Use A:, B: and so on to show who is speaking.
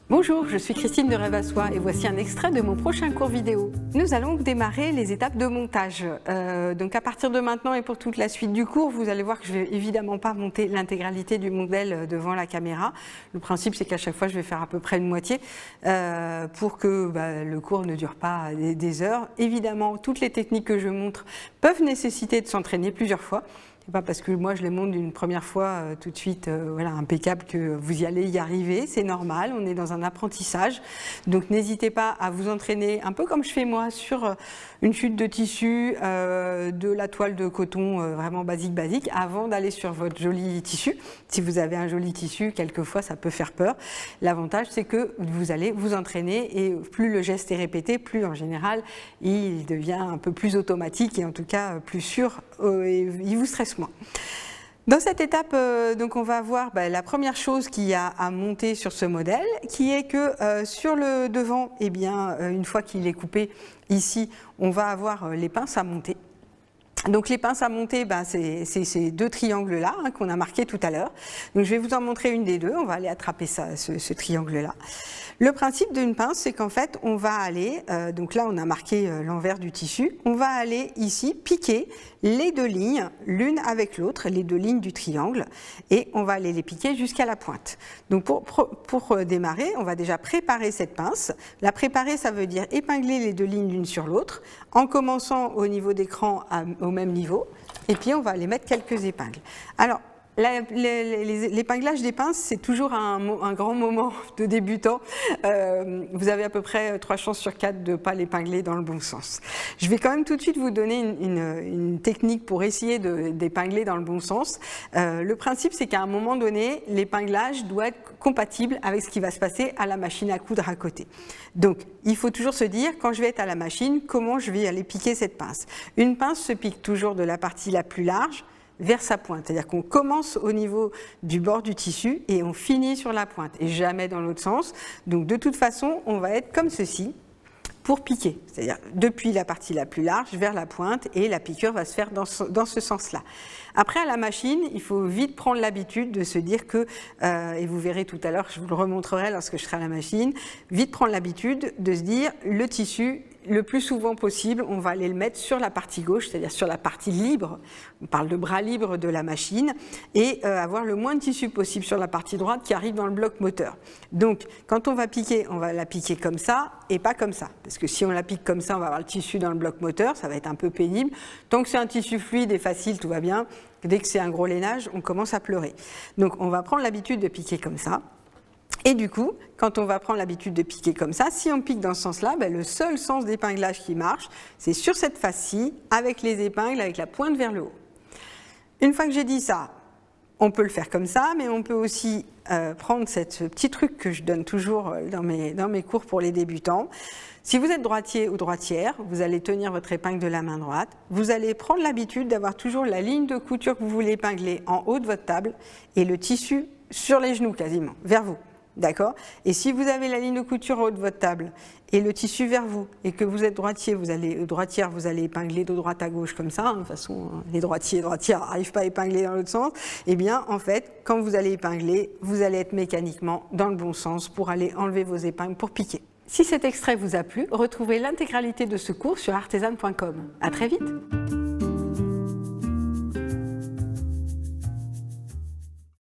A: Bonjour, je suis Christine de Rêve à Soi et voici un extrait de mon prochain cours vidéo. Nous allons démarrer les étapes de montage. Donc à partir de maintenant et pour toute la suite du cours, vous allez voir que je ne vais évidemment pas monter l'intégralité du modèle devant la caméra. Le principe c'est qu'à chaque fois je vais faire à peu près une moitié pour que le cours ne dure pas des heures. Évidemment, toutes les techniques que je montre peuvent nécessiter de s'entraîner plusieurs fois. C'est pas parce que moi je les montre d'une première fois tout de suite voilà, impeccable que vous y allez y arriver, c'est normal, on est dans un apprentissage. Donc n'hésitez pas à vous entraîner un peu comme je fais moi sur une chute de tissu, de la toile de coton vraiment basique avant d'aller sur votre joli tissu. Si vous avez un joli tissu, quelquefois ça peut faire peur. L'avantage c'est que vous allez vous entraîner et plus le geste est répété, plus en général il devient un peu plus automatique et en tout cas plus sûr et il vous stresse moins. Dans cette étape, donc on va voir la première chose qu'il y a à monter sur ce modèle, qui est que sur le devant, eh bien, une fois qu'il est coupé ici, on va avoir les pinces à monter. Donc les pinces à monter, c'est ces deux triangles-là qu'on a marqués tout à l'heure. Donc je vais vous en montrer une des deux, on va aller attraper ce triangle-là. Le principe d'une pince, c'est qu'en fait, on va aller, donc là on a marqué l'envers du tissu, on va aller ici piquer les deux lignes, l'une avec l'autre, les deux lignes du triangle, et on va aller les piquer jusqu'à la pointe. Donc pour démarrer, on va déjà préparer cette pince. La préparer, ça veut dire épingler les deux lignes l'une sur l'autre, en commençant au niveau d'écran au même niveau, et puis on va aller mettre quelques épingles. Alors, l'épinglage des pinces, c'est toujours un grand moment de débutant. Vous avez à peu près 3 chances sur 4 de ne pas l'épingler dans le bon sens. Je vais quand même tout de suite vous donner une technique pour essayer d'épingler dans le bon sens. Le principe, c'est qu'à un moment donné, l'épinglage doit être compatible avec ce qui va se passer à la machine à coudre à côté. Donc, il faut toujours se dire, quand je vais être à la machine, comment je vais aller piquer cette pince. Une pince se pique toujours de la partie la plus large vers sa pointe, c'est-à-dire qu'on commence au niveau du bord du tissu et on finit sur la pointe et jamais dans l'autre sens. Donc de toute façon, on va être comme ceci pour piquer, c'est-à-dire depuis la partie la plus large vers la pointe et la piqûre va se faire dans ce sens-là. Après à la machine, il faut vite prendre l'habitude de se dire que, et vous verrez tout à l'heure, je vous le remontrerai lorsque je serai à la machine, vite prendre l'habitude de se dire le tissu, le plus souvent possible, on va aller le mettre sur la partie gauche, c'est-à-dire sur la partie libre, on parle de bras libre de la machine, et avoir le moins de tissu possible sur la partie droite qui arrive dans le bloc moteur. Donc, quand on va piquer, on va la piquer comme ça et pas comme ça. Parce que si on la pique comme ça, on va avoir le tissu dans le bloc moteur, ça va être un peu pénible. Tant que c'est un tissu fluide et facile, tout va bien. Dès que c'est un gros lainage, on commence à pleurer. Donc, on va prendre l'habitude de piquer comme ça. Et du coup, quand on va prendre l'habitude de piquer comme ça, si on pique dans ce sens-là, le seul sens d'épinglage qui marche, c'est sur cette face-ci, avec les épingles, avec la pointe vers le haut. Une fois que j'ai dit ça, on peut le faire comme ça, mais on peut aussi prendre ce petit truc que je donne toujours dans mes cours pour les débutants. Si vous êtes droitier ou droitière, vous allez tenir votre épingle de la main droite, vous allez prendre l'habitude d'avoir toujours la ligne de couture que vous voulez épingler en haut de votre table et le tissu sur les genoux quasiment, vers vous. D'accord? Et si vous avez la ligne de couture en haut de votre table et le tissu vers vous et que vous êtes droitière, vous allez épingler de droite à gauche comme ça, de toute façon les droitiers et droitières n'arrivent pas à épingler dans l'autre sens, et bien en fait quand vous allez épingler, vous allez être mécaniquement dans le bon sens pour aller enlever vos épingles pour piquer. Si cet extrait vous a plu, retrouvez l'intégralité de ce cours sur artesane.com. À très vite!